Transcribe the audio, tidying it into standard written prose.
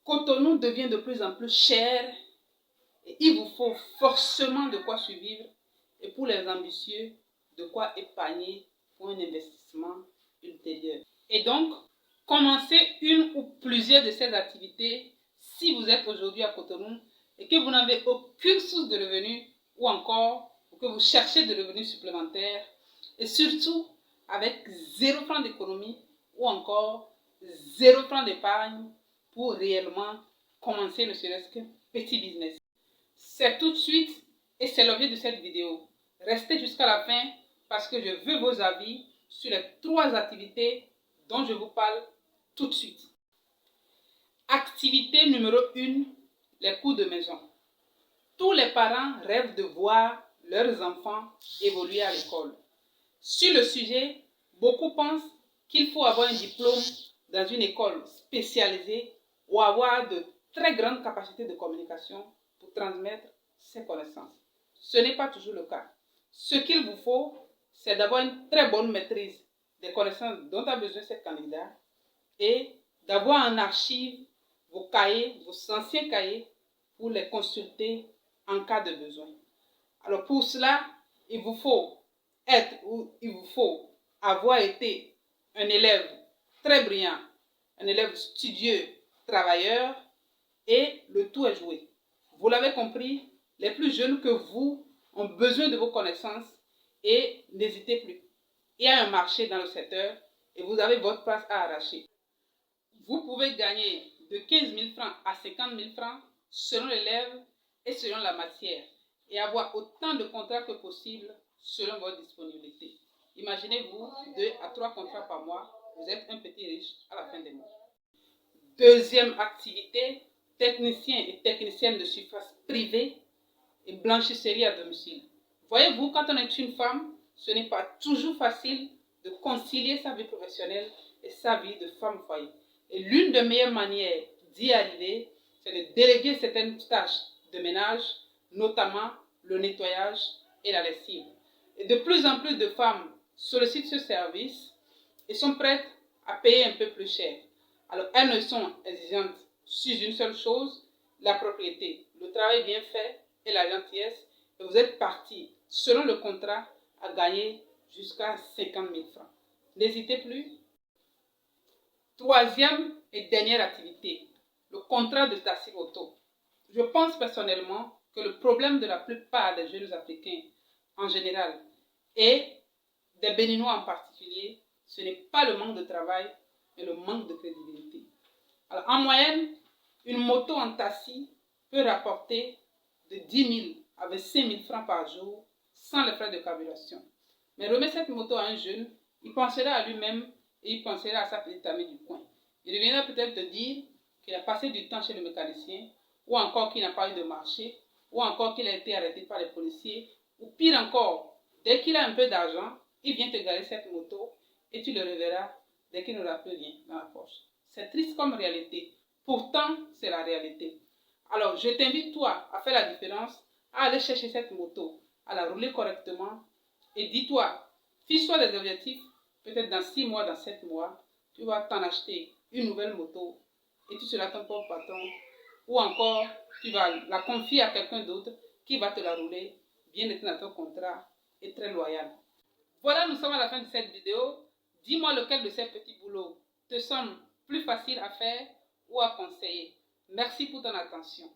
Cotonou devient de plus en plus cher et il vous faut forcément de quoi survivre et pour les ambitieux, de quoi épargner pour un investissement ultérieur. Et donc, commencez une ou plusieurs de ces activités si vous êtes aujourd'hui à Cotonou et que vous n'avez aucune source de revenus ou encore que vous cherchez de revenus supplémentaires et surtout avec 0 franc d'économie ou encore 0 franc d'épargne pour réellement commencer ne serait-ce qu'un petit business. C'est tout de suite et c'est l'objet de cette vidéo. Restez jusqu'à la fin parce que je veux vos avis sur les 3 activités dont je vous parle tout de suite. Activité numéro 1, les cours de maison. Tous les parents rêvent de voir leurs enfants évoluer à l'école. Sur le sujet, beaucoup pensent qu'il faut avoir un diplôme dans une école spécialisée ou avoir de très grandes capacités de communication pour transmettre ses connaissances. Ce n'est pas toujours le cas. Ce qu'il vous faut, c'est d'avoir une très bonne maîtrise des connaissances dont a besoin cette candidat et d'avoir en archive vos cahiers, vos anciens cahiers pour les consulter en cas de besoin. Alors pour cela, il vous faut avoir été un élève très brillant, un élève studieux, travailleur, et le tout est joué. Vous l'avez compris, les plus jeunes que vous ont besoin de vos connaissances et n'hésitez plus. Il y a un marché dans le secteur et vous avez votre place à arracher. Vous pouvez gagner de 15 000 francs à 50 000 francs selon l'élève et selon la matière et avoir autant de contrats que possible selon votre disponibilité. Imaginez-vous 2 à 3 contrats par mois, vous êtes un petit riche à la fin des mois. Deuxième activité, technicien et technicienne de surface privée et blanchisserie à domicile. Voyez-vous, quand on est une femme, ce n'est pas toujours facile de concilier sa vie professionnelle et sa vie de femme au foyer. Et l'une des meilleures manières d'y arriver, c'est de déléguer certaines tâches de ménage, notamment le nettoyage et la lessive. Et de plus en plus de femmes sollicitent ce service et sont prêtes à payer un peu plus cher. Alors, elles ne sont exigeantes sur une seule chose, la propriété, le travail bien fait et la gentillesse. Et vous êtes parti, selon le contrat, à gagner jusqu'à 50 000 francs. N'hésitez plus. Troisième et dernière activité, le contrat de taxi auto. Je pense personnellement que le problème de la plupart des jeunes Africains en général et des Béninois en particulier, ce n'est pas le manque de travail, mais le manque de crédibilité. Alors, en moyenne, une moto en taxi peut rapporter de 10 000 à 25 000 francs par jour sans les frais de carburation. Mais remettre cette moto à un jeune, il pensera à lui-même et il pensera à sa petite amie du coin. Il reviendra peut-être te dire qu'il a passé du temps chez le mécanicien, ou encore qu'il n'a pas eu de marché, ou encore qu'il a été arrêté par les policiers, ou pire encore, dès qu'il a un peu d'argent, il vient te garer cette moto et tu le reverras dès qu'il n'aura plus rien dans la poche. C'est triste comme réalité. Pourtant, c'est la réalité. Alors, je t'invite, toi, à faire la différence, à aller chercher cette moto, à la rouler correctement. Et dis-toi, fixe-toi des objectifs. Peut-être dans 6 mois, dans 7 mois, tu vas t'en acheter une nouvelle moto et tu seras ton propre patron. Ou encore, tu vas la confier à quelqu'un d'autre qui va te la rouler, bien être dans ton contrat et très loyal. Voilà, nous sommes à la fin de cette vidéo. Dis-moi lequel de ces petits boulots te semble plus facile à faire ou à conseiller. Merci pour ton attention.